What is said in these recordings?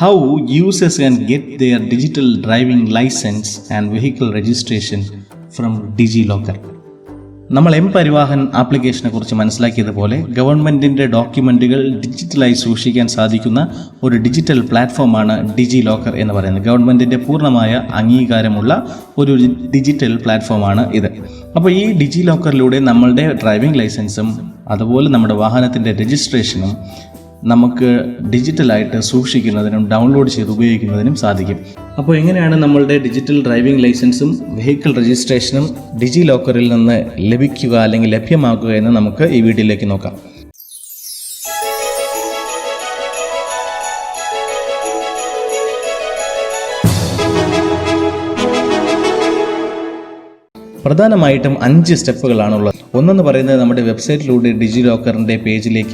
How users can get their digital driving license and vehicle registration from DigiLocker. നമ്മൾ പരിവാഹൻ ആപ്ലിക്കേഷനെ കുറിച്ച് മനസ്സിലാക്കിയതുപോലെ ഗവൺമെൻറ്റിൻ്റെ ഡോക്യുമെൻറ്റുകൾ ഡിജിറ്റലായി സൂക്ഷിക്കാൻ സാധിക്കുന്ന ഒരു ഡിജിറ്റൽ പ്ലാറ്റ്ഫോമാണ് DigiLocker എന്ന് പറയുന്നത്. ഗവൺമെൻറ്റിൻ്റെ പൂർണ്ണമായ അംഗീകാരമുള്ള ഒരു ഡിജിറ്റൽ പ്ലാറ്റ്ഫോമാണ് ഇത്. അപ്പോൾ ഈ DigiLockerലൂടെ നമ്മളുടെ ഡ്രൈവിംഗ് ലൈസൻസും അതുപോലെ നമ്മുടെ വാഹനത്തിൻ്റെ രജിസ്ട്രേഷനും നമുക്ക് ഡിജിറ്റലായിട്ട് സൂക്ഷിക്കുന്നതിനും ഡൗൺലോഡ് ചെയ്ത് ഉപയോഗിക്കുന്നതിനും സാധിക്കും. അപ്പോൾ എങ്ങനെയാണ് നമ്മളുടെ ഡിജിറ്റൽ ഡ്രൈവിംഗ് ലൈസൻസും വെഹിക്കിൾ രജിസ്ട്രേഷനും DigiLockerൽ നിന്ന് ലഭിക്കുക അല്ലെങ്കിൽ ലഭ്യമാക്കുക എന്ന് നമുക്ക് ഈ വീഡിയോയിലേക്ക് നോക്കാം. പ്രധാനമായിട്ടും 5 സ്റ്റെപ്പുകളാണുള്ളത്. ഒന്നെന്ന് പറയുന്നത് നമ്മുടെ വെബ്സൈറ്റിലൂടെ DigiLockerൻ്റെ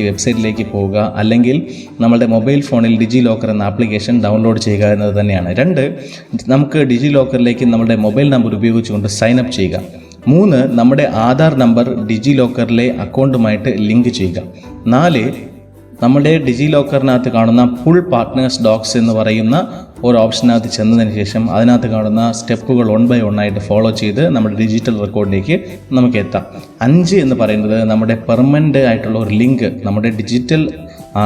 വെബ്സൈറ്റിലേക്ക് പോവുക, അല്ലെങ്കിൽ നമ്മുടെ മൊബൈൽ ഫോണിൽ DigiLocker എന്ന ആപ്ലിക്കേഷൻ ഡൗൺലോഡ് ചെയ്യുക എന്നത് തന്നെയാണ്. 2, നമുക്ക് DigiLockerലേക്ക് നമ്മുടെ മൊബൈൽ നമ്പർ ഉപയോഗിച്ചുകൊണ്ട് സൈൻ അപ്പ് ചെയ്യുക. 3, നമ്മുടെ ആധാർ നമ്പർ DigiLockerലെ അക്കൗണ്ടുമായിട്ട് ലിങ്ക് ചെയ്യുക. 4, നമ്മുടെ DigiLockerനകത്ത് കാണുന്ന പുൾ പാർട്ട്നേഴ്സ് ഡോക്സ് എന്ന് പറയുന്ന ഒരു ഓപ്ഷനകത്ത് ചെന്നതിന് ശേഷം അതിനകത്ത് കാണുന്ന സ്റ്റെപ്പുകൾ 1 by 1 ആയിട്ട് ഫോളോ ചെയ്ത് നമ്മുടെ ഡിജിറ്റൽ റെക്കോർഡിലേക്ക് നമുക്ക് എത്താം. 5 എന്ന് പറയുന്നത് നമ്മുടെ പെർമനൻ്റ് ആയിട്ടുള്ള ഒരു ലിങ്ക് നമ്മുടെ ഡിജിറ്റൽ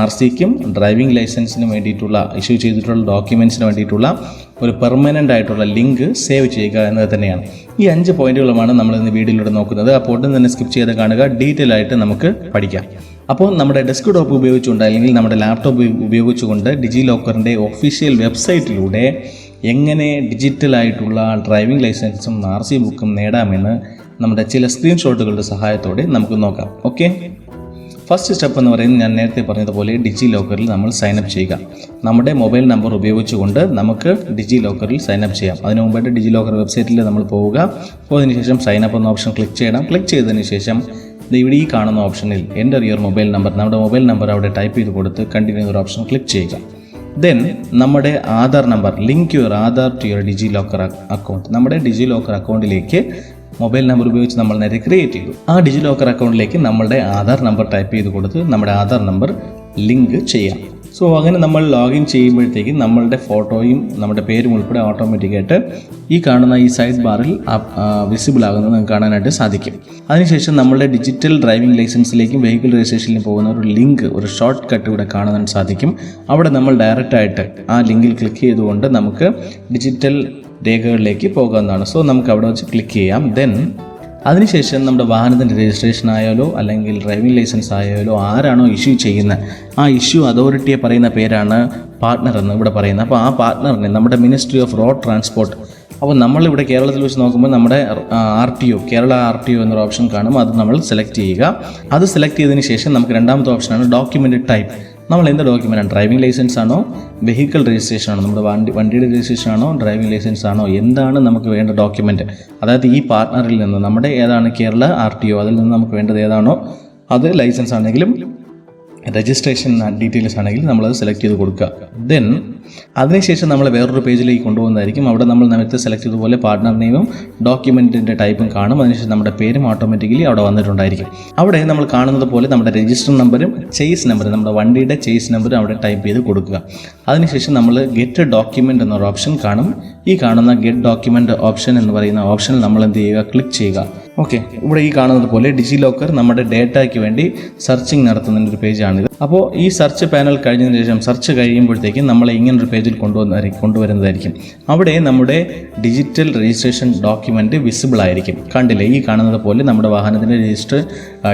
RCക്കും ഡ്രൈവിംഗ് ലൈസൻസിന് വേണ്ടിയിട്ടുള്ള ഇഷ്യൂ ചെയ്തിട്ടുള്ള ഡോക്യുമെൻറ്റ്സിന് വേണ്ടിയിട്ടുള്ള ഒരു പെർമനൻ്റ് ആയിട്ടുള്ള ലിങ്ക് സേവ് ചെയ്യുക എന്നത് തന്നെയാണ്. ഈ 5 പോയിന്റുകളുമാണ് നമ്മൾ ഇന്ന് വീഡിയോയിലൂടെ നോക്കുന്നത്. അപ്പോൾ ഒട്ടും തന്നെ സ്കിപ്പ് ചെയ്ത് കാണുക, ഡീറ്റെയിൽ ആയിട്ട് നമുക്ക് പഠിക്കാം. അപ്പോൾ നമ്മുടെ ഡെസ്ക്ടോപ്പ് ഉപയോഗിച്ചുകൊണ്ട് അല്ലെങ്കിൽ നമ്മുടെ ലാപ്ടോപ്പ് ഉപയോഗിച്ചുകൊണ്ട് DigiLockerൻ്റെ ഒഫീഷ്യൽ വെബ്സൈറ്റിലൂടെ എങ്ങനെ ഡിജിറ്റലായിട്ടുള്ള ഡ്രൈവിംഗ് ലൈസൻസും RC ബുക്കും നേടാമെന്ന് നമ്മുടെ ചില സ്ക്രീൻഷോട്ടുകളുടെ സഹായത്തോടെ നമുക്ക് നോക്കാം. ഓക്കെ, ഫസ്റ്റ് സ്റ്റെപ്പ് എന്ന് പറയുന്നത് ഞാൻ നേരത്തെ പറഞ്ഞതുപോലെ DigiLockerൽ നമ്മൾ സൈനപ്പ് ചെയ്യുക. നമ്മുടെ മൊബൈൽ നമ്പർ ഉപയോഗിച്ചുകൊണ്ട് നമുക്ക് DigiLockerൽ സൈനപ്പ് ചെയ്യാം. അതിന് മുമ്പായിട്ട് DigiLocker വെബ്സൈറ്റിൽ നമ്മൾ പോവുക. പോയതിനു ശേഷം സൈനപ്പ് എന്ന ഓപ്ഷൻ ക്ലിക്ക് ചെയ്യണം. ക്ലിക്ക് ചെയ്തതിന് ശേഷം ഇവിടെ ഈ കാണുന്ന ഓപ്ഷനിൽ എൻ്റർ യുവർ മൊബൈൽ നമ്പർ, നമ്മുടെ മൊബൈൽ നമ്പർ അവിടെ ടൈപ്പ് ചെയ്ത് കൊടുത്ത് കണ്ടിന്യൂ ഒരു ഓപ്ഷൻ ക്ലിക്ക് ചെയ്യുക. ദെൻ നമ്മുടെ Aadhaar number, link your Aadhaar to your DigiLocker account. നമ്മുടെ DigiLocker അക്കൗണ്ടിലേക്ക് മൊബൈൽ നമ്പർ ഉപയോഗിച്ച് നമ്മൾ നേരെ ക്രിയേറ്റ് ചെയ്തു. ആ DigiLocker അക്കൗണ്ടിലേക്ക് നമ്മളുടെ ആധാർ നമ്പർ ടൈപ്പ് ചെയ്ത് കൊടുത്ത് നമ്മുടെ ആധാർ നമ്പർ ലിങ്ക് ചെയ്യാം. സോ അങ്ങനെ നമ്മൾ ലോഗിൻ ചെയ്യുമ്പോഴത്തേക്കും നമ്മളുടെ ഫോട്ടോയും നമ്മുടെ പേരും ഉൾപ്പെടെ ഓട്ടോമാറ്റിക്കായിട്ട് ഈ കാണുന്ന ഈ സൈഡ് ബാറിൽ വിസിബിൾ ആകുന്നത് നമുക്ക് കാണാനായിട്ട് സാധിക്കും. അതിനുശേഷം നമ്മളുടെ ഡിജിറ്റൽ ഡ്രൈവിംഗ് ലൈസൻസിലേക്കും വെഹിക്കിൾ രജിസ്ട്രേഷനിലും പോകുന്ന ഒരു ലിങ്ക്, ഒരു ഷോർട്ട് കട്ട് ഇവിടെ കാണാൻ സാധിക്കും. അവിടെ നമ്മൾ ഡയറക്റ്റായിട്ട് ആ ലിങ്കിൽ ക്ലിക്ക് ചെയ്തുകൊണ്ട് നമുക്ക് ഡിജിറ്റൽ രേഖകളിലേക്ക് പോകാവുന്നതാണ്. സോ നമുക്ക് അവിടെ വെച്ച് ക്ലിക്ക് ചെയ്യാം. ദെൻ അതിനുശേഷം നമ്മുടെ വാഹനത്തിൻ്റെ രജിസ്ട്രേഷൻ ആയാലോ അല്ലെങ്കിൽ ഡ്രൈവിംഗ് ലൈസൻസ് ആയാലോ ആരാണോ ഇഷ്യൂ ചെയ്യുന്നത് ആ ഇഷ്യൂ അതോറിറ്റിയെ പറയുന്ന പേരാണ് പാർട്ട്ണർ എന്ന് ഇവിടെ പറയുന്നത്. അപ്പോൾ ആ പാർട്ട്ണറിനെ നമ്മുടെ മിനിസ്ട്രി ഓഫ് റോഡ് ട്രാൻസ്പോർട്ട്, അപ്പോൾ നമ്മളിവിടെ കേരളത്തിൽ വെച്ച് നോക്കുമ്പോൾ നമ്മുടെ RTO, കേരള RTO എന്നൊരു ഓപ്ഷൻ കാണും. അത് നമ്മൾ സെലക്ട് ചെയ്യുക. അത് സെലക്ട് ചെയ്തതിന് ശേഷം നമുക്ക് രണ്ടാമത്തെ ഓപ്ഷനാണ് ഡോക്യുമെൻ്റ് ടൈപ്പ്. നമ്മൾ എന്ത് ഡോക്യുമെൻ്റാണ്, ഡ്രൈവിംഗ് ലൈസൻസ് ആണോ വെഹിക്കിൾ രജിസ്ട്രേഷൻ ആണോ, നമ്മുടെ വണ്ടിയുടെ രജിസ്ട്രേഷൻ ആണോ ഡ്രൈവിംഗ് ലൈസൻസ് ആണോ, എന്താണ് നമുക്ക് വേണ്ട ഡോക്യുമെൻ്റ്, അതായത് ഈ പാർട്ട്ണറിൽ നിന്ന് നമ്മുടെ ഏതാണ് കേരള RTO അതിൽ നിന്ന് നമുക്ക് വേണ്ടത് ഏതാണോ അത് ലൈസൻസ് ആണെങ്കിലും രജിസ്ട്രേഷൻ ഡീറ്റെയിൽസ് ആണെങ്കിൽ നമ്മളത് സെലക്ട് ചെയ്ത് കൊടുക്കുക. ദെൻ അതിനുശേഷം നമ്മൾ വേറൊരു പേജിലേക്ക് കൊണ്ടുപോകുന്നതായിരിക്കും. അവിടെ നമ്മൾ നേരത്തെ സെലക്ട് ചെയ്തതുപോലെ പാർട്ട്ണർ നെയിമും ഡോക്യുമെൻറ്റിൻ്റെ ടൈപ്പും കാണും. അതിനുശേഷം നമ്മുടെ പേരും ഓട്ടോമാറ്റിക്കലി അവിടെ വന്നിട്ടുണ്ടായിരിക്കും. അവിടെ നമ്മൾ കാണുന്നത് പോലെ നമ്മുടെ രജിസ്റ്റർ നമ്പറും ചേസ് നമ്പറും, നമ്മുടെ വണ്ടിയുടെ ചേസ് നമ്പറും അവിടെ ടൈപ്പ് ചെയ്ത് കൊടുക്കുക. അതിനുശേഷം നമ്മൾ ഗെറ്റ് ഡോക്യുമെൻ്റ് എന്നൊരു ഓപ്ഷൻ കാണും. ഈ കാണുന്ന ഗെറ്റ് ഡോക്യുമെൻ്റ് ഓപ്ഷൻ എന്ന് പറയുന്ന ഓപ്ഷനിൽ നമ്മൾ എന്ത് ചെയ്യുക, ക്ലിക്ക് ചെയ്യുക. ഓക്കെ, ഇവിടെ ഈ കാണുന്നത് പോലെ DigiLocker നമ്മുടെ ഡേറ്റയ്ക്ക് വേണ്ടി സെർച്ചിങ് നടത്തുന്ന ഒരു പേജാണിത്. അപ്പോൾ ഈ സെർച്ച് പാനൽ കഴിഞ്ഞതിന് ശേഷം സെർച്ച് കഴിയുമ്പോഴത്തേക്കും നമ്മളെ ഇങ്ങനൊരു പേജിൽ കൊണ്ടുവരുന്നതായിരിക്കും. അവിടെ നമ്മുടെ ഡിജിറ്റൽ രജിസ്ട്രേഷൻ ഡോക്യുമെൻ്റ് വിസിബിൾ ആയിരിക്കും. കണ്ടില്ലേ, ഈ കാണുന്നത് പോലെ നമ്മുടെ വാഹനത്തിൻ്റെ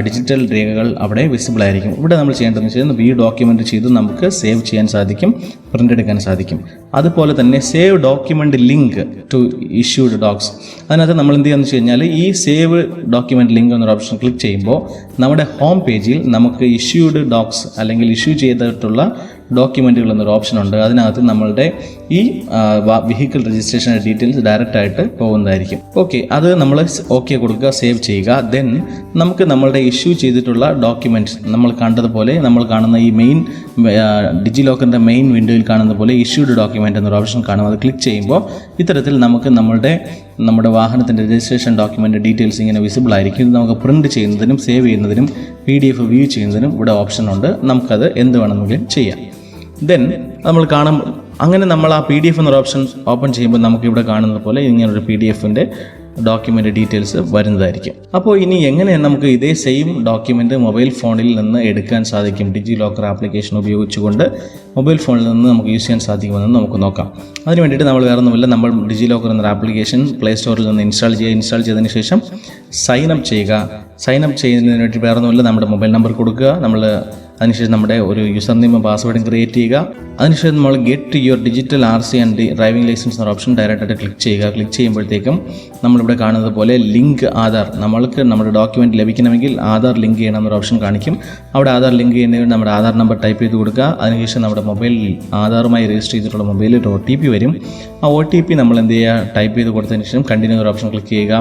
ഡിജിറ്റൽ രേഖകൾ അവിടെ വിസിബിൾ ആയിരിക്കും. ഇവിടെ നമ്മൾ ചെയ്യേണ്ടതെന്ന് വെച്ചാൽ ഈ ഡോക്യുമെൻ്റ് ചെയ്ത് നമുക്ക് സേവ് ചെയ്യാൻ സാധിക്കും, പ്രിൻ്റ് എടുക്കാൻ സാധിക്കും. അതുപോലെ തന്നെ save document link to issued docs. അതിനകത്ത് നമ്മൾ എന്ത് ചെയ്യുകയെന്ന് വെച്ച് കഴിഞ്ഞാൽ ഈ സേവ് ഡോക്യുമെൻ്റ് ലിങ്ക് എന്നൊരു ഓപ്ഷൻ ക്ലിക്ക് ചെയ്യുമ്പോൾ നമ്മുടെ ഹോം പേജിൽ നമുക്ക് ഇഷ്യൂഡ് ഡോക്സ് അല്ലെങ്കിൽ ഇഷ്യൂ ചെയ്തിട്ടുള്ള ഡോക്യുമെൻറ്റുകൾ എന്നൊരു ഓപ്ഷൻ ഉണ്ട്. അതിനകത്ത് നമ്മളുടെ ഈ വെഹിക്കിൾ രജിസ്ട്രേഷൻ്റെ ഡീറ്റെയിൽസ് ഡയറക്റ്റായിട്ട് പോകുന്നതായിരിക്കും. ഓക്കെ, അത് നമ്മൾ ഓക്കെ കൊടുക്കുക, സേവ് ചെയ്യുക. ദെൻ നമുക്ക് നമ്മളുടെ ഇഷ്യൂ ചെയ്തിട്ടുള്ള ഡോക്യുമെൻറ്റ്സ് നമ്മൾ കണ്ടതുപോലെ നമ്മൾ കാണുന്ന ഈ മെയിൻ DigiLockerൻ്റെ മെയിൻ വിൻഡോയിൽ കാണുന്ന പോലെ ഇഷ്യൂഡ് ഡോക്യുമെൻ്റ് എന്നൊരു ഓപ്ഷൻ കാണും. അത് ക്ലിക്ക് ചെയ്യുമ്പോൾ ഇത്തരത്തിൽ നമുക്ക് നമ്മുടെ വാഹനത്തിൻ്റെ രജിസ്ട്രേഷൻ ഡോക്യുമെൻ്റ് ഡീറ്റെയിൽസ് ഇങ്ങനെ വിസിബിൾ ആയിരിക്കും. ഇത് നമുക്ക് പ്രിൻറ്റ് ചെയ്യുന്നതിനും സേവ് ചെയ്യുന്നതിനും PDF വ്യൂ ചെയ്യുന്നതിനും ഇവിടെ ഓപ്ഷൻ ഉണ്ട്. നമുക്കത് എന്ത് വേണമെങ്കിലും ചെയ്യാം. ദെൻ നമ്മൾ അങ്ങനെ നമ്മൾ ആ PDF എന്നൊരു ഓപ്ഷൻ ഓപ്പൺ ചെയ്യുമ്പോൾ നമുക്ക് ഇവിടെ കാണുന്നത് പോലെ ഇങ്ങനൊരു PDFൻ്റെ ഡോക്യുമെൻ്റ് ഡീറ്റെയിൽസ് വരുന്നതായിരിക്കും. അപ്പോൾ ഇനി എങ്ങനെയാണ് നമുക്ക് ഇതേ സെയിം ഡോക്യുമെൻ്റ് മൊബൈൽ ഫോണിൽ നിന്ന് എടുക്കാൻ സാധിക്കും? DigiLocker ആപ്ലിക്കേഷൻ ഉപയോഗിച്ചുകൊണ്ട് മൊബൈൽ ഫോണിൽ നിന്ന് നമുക്ക് യൂസ് ചെയ്യാൻ സാധിക്കുമെന്ന് നമുക്ക് നോക്കാം. അതിന് വേണ്ടിയിട്ട് നമ്മൾ വേറെ ഒന്നുമില്ല, നമ്മൾ DigiLocker എന്നൊരു ആപ്ലിക്കേഷൻ പ്ലേ സ്റ്റോറിൽ നിന്ന് ഇൻസ്റ്റാൾ ചെയ്തതിന് ശേഷം സൈൻ അപ്പ് ചെയ്യുക. സൈൻ അപ്പ് ചെയ്യുന്നതിന് വേണ്ടി വേറെ ഒന്നുമില്ല, നമ്മുടെ മൊബൈൽ നമ്പർ കൊടുക്കുക, അതിനുശേഷം നമ്മുടെ ഒരു യൂസർ നെയിമും പാസ്വേഡും ക്രിയേറ്റ് ചെയ്യുക. അതിനുശേഷം നമ്മൾ get your digital RC and driving licence എന്ന ഓപ്ഷൻ ഡയറക്റ്റായിട്ട് ക്ലിക്ക് ചെയ്യുക. ക്ലിക്ക് ചെയ്യുമ്പോഴത്തേക്കും നമ്മളിവിടെ കാണുന്നത് പോലെ ലിങ്ക് ആധാർ, നമ്മൾക്ക് നമ്മുടെ ഡോക്യുമെൻറ്റ് ലഭിക്കണമെങ്കിൽ ആധാർ ലിങ്ക് ചെയ്യണം എന്നൊരു ഓപ്ഷൻ കാണിക്കും. അവിടെ ആധാർ ലിങ്ക് ചെയ്യുന്നതിന് നമ്മുടെ ആധാർ നമ്പർ ടൈപ്പ് ചെയ്ത് കൊടുക്കുക. അതിനുശേഷം നമ്മുടെ മൊബൈലിൽ ആധാറുമായി രജിസ്റ്റർ ചെയ്തിട്ടുള്ള മൊബൈലിൽ ഒരു OTP വരും. ആ OTP നമ്മൾ എന്ത് ചെയ്യുക, ടൈപ്പ് ചെയ്ത് കൊടുത്തതിന് ശേഷം കണ്ടിന്യൂ ഒരു ഓപ്ഷൻ ക്ലിക്ക് ചെയ്യുക.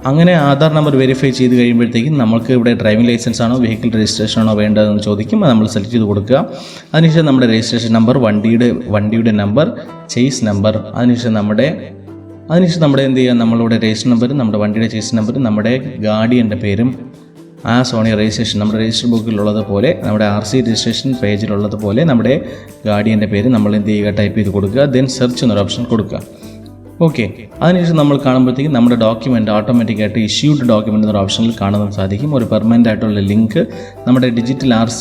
അങ്ങനെ ആധാർ നമ്പർ വെരിഫൈ ചെയ്ത് കഴിയുമ്പോഴത്തേക്കും നമുക്ക് ഇവിടെ ഡ്രൈവിംഗ് ലൈസൻസ് ആണോ വെഹിക്കിൾ രജിസ്ട്രേഷൻ ആണോ വേണ്ടതെന്ന് ചോദിക്കും. അത് നമ്മൾ സെലക്ട് ചെയ്ത് കൊടുക്കുക. അതിനുശേഷം നമ്മുടെ രജിസ്ട്രേഷൻ നമ്പർ, വണ്ടിയുടെ നമ്പർ, ചേസ് നമ്പർ, അതിനുശേഷം നമ്മുടെ എന്ത് ചെയ്യുക, നമ്മളുടെ രജിസ്റ്റർ നമ്പറും നമ്മുടെ വണ്ടിയുടെ ചേസ് നമ്പറും നമ്മുടെ ഗാർഡിയൻ്റെ പേരും ഓണിയ രജിസ്ട്രേഷൻ നമ്മുടെ രജിസ്റ്റർ ബുക്കിലുള്ളതുപോലെ നമ്മുടെ RC രജിസ്ട്രേഷൻ പേജിലുള്ളതുപോലെ നമ്മുടെ ഗാർഡിയൻ്റെ പേര് നമ്മൾ എന്ത് ചെയ്യുക, ടൈപ്പ് ചെയ്ത് കൊടുക്കുക. ദെൻ സെർച്ച് എന്നൊരു ഓപ്ഷൻ കൊടുക്കുക. ഓക്കെ, അതിനുശേഷം നമ്മൾ കാണുമ്പോഴത്തേക്കും നമ്മുടെ ഡോക്യുമെൻ്റ് ഓട്ടോമാറ്റിക്കായിട്ട് ഇഷ്യൂഡ് ഡോക്യുമെൻ്റ് എന്നൊരു ഓപ്ഷനിൽ കാണാൻ സാധിക്കും. ഒരു പെർമനൻ്റ് ആയിട്ടുള്ള ലിങ്ക് നമ്മുടെ ഡിജിറ്റൽ RC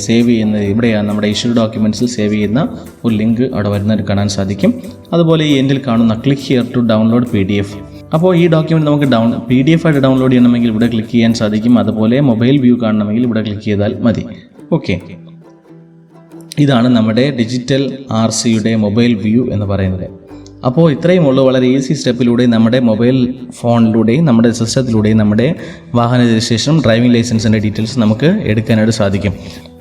സേവ് ചെയ്യുന്ന ഇവിടെയാണ് നമ്മുടെ ഇഷ്യൂഡ് ഡോക്യുമെൻറ്റ്സിൽ സേവ് ചെയ്യുന്ന ഒരു ലിങ്ക് അവിടെ വരുന്നതായിട്ട് കാണാൻ സാധിക്കും. അതുപോലെ ഈ എൻഡിൽ കാണുന്ന click here to download PDF. അപ്പോൾ ഈ ഡോക്യുമെൻ്റ് നമുക്ക് PDF ആയിട്ട് ഡൗൺലോഡ് ചെയ്യണമെങ്കിൽ ഇവിടെ ക്ലിക്ക് ചെയ്യാൻ സാധിക്കും. അതുപോലെ മൊബൈൽ വ്യൂ കാണണമെങ്കിൽ ഇവിടെ ക്ലിക്ക് ചെയ്താൽ മതി. ഓക്കെ, ഇതാണ് നമ്മുടെ ഡിജിറ്റൽ RCയുടെ മൊബൈൽ വ്യൂ എന്ന് പറയുന്നത്. അപ്പോൾ ഇത്രയും ഉള്ളൂ, വളരെ ഈസി സ്റ്റെപ്പിലൂടെ നമ്മുടെ മൊബൈൽ ഫോണിലൂടെയും നമ്മുടെ സിസ്റ്റത്തിലൂടെയും നമ്മുടെ വാഹന രജിസ്ട്രേഷനും ഡ്രൈവിംഗ് ലൈസൻസിൻ്റെ ഡീറ്റെയിൽസ് നമുക്ക് എടുക്കാനായിട്ട് സാധിക്കും.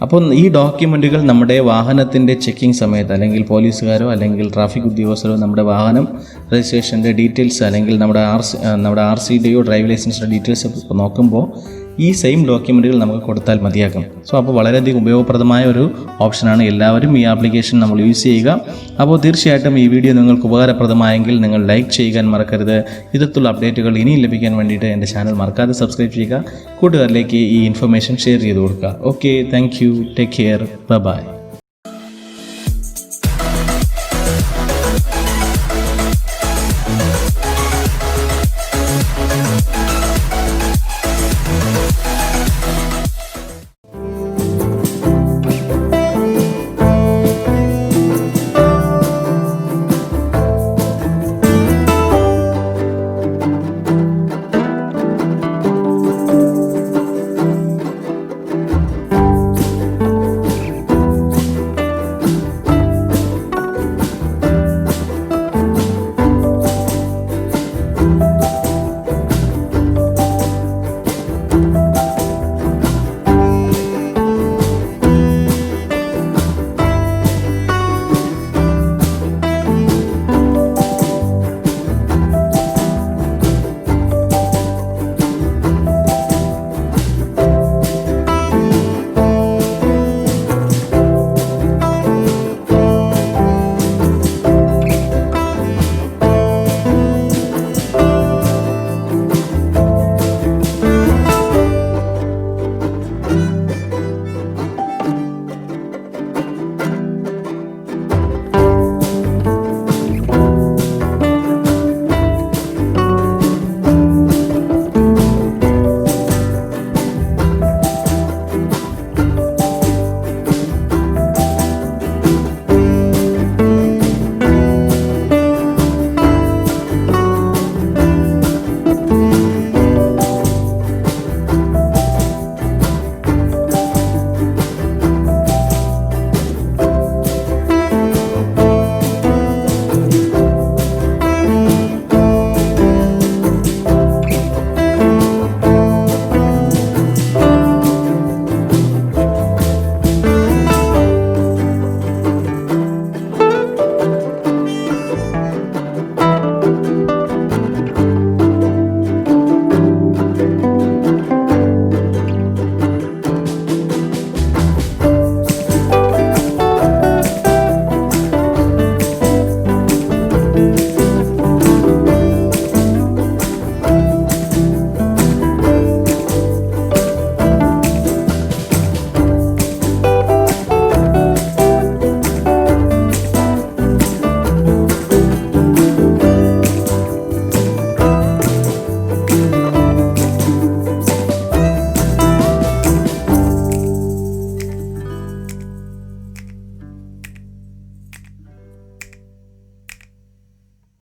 അപ്പോൾ ഈ ഡോക്യുമെൻറ്റുകൾ നമ്മുടെ വാഹനത്തിൻ്റെ ചെക്കിംഗ് സമയത്ത് അല്ലെങ്കിൽ പോലീസുകാരോ അല്ലെങ്കിൽ ട്രാഫിക് ഉദ്യോഗസ്ഥരോ നമ്മുടെ വാഹനം രജിസ്ട്രേഷൻ്റെ ഡീറ്റെയിൽസ് അല്ലെങ്കിൽ നമ്മുടെ RCയുടെയോ ഡ്രൈവിംഗ് ലൈസൻസിൻ്റെ ഡീറ്റെയിൽസ് നോക്കുമ്പോൾ ഈ സെയിം ഡോക്യുമെൻറ്റുകൾ നമുക്ക് കൊടുത്താൽ മതിയാകും. സോ അപ്പോൾ വളരെയധികം ഉപയോഗപ്രദമായ ഒരു ഓപ്ഷനാണ്. എല്ലാവരും ഈ ആപ്ലിക്കേഷൻ നമ്മൾ യൂസ് ചെയ്യുക. അപ്പോൾ തീർച്ചയായിട്ടും ഈ വീഡിയോ നിങ്ങൾക്ക് ഉപകാരപ്രദമായെങ്കിൽ നിങ്ങൾ ലൈക്ക് ചെയ്യാൻ മറക്കരുത്. ഇത്തരത്തിലുള്ള അപ്ഡേറ്റുകൾ ഇനിയും ലഭിക്കാൻ വേണ്ടിയിട്ട് എൻ്റെ ചാനൽ മറക്കാതെ സബ്സ്ക്രൈബ് ചെയ്യുക. കൂട്ടുകാരിലേക്ക് ഈ ഇൻഫർമേഷൻ ഷെയർ ചെയ്ത് കൊടുക്കുക. Okay, thank you, take care, by.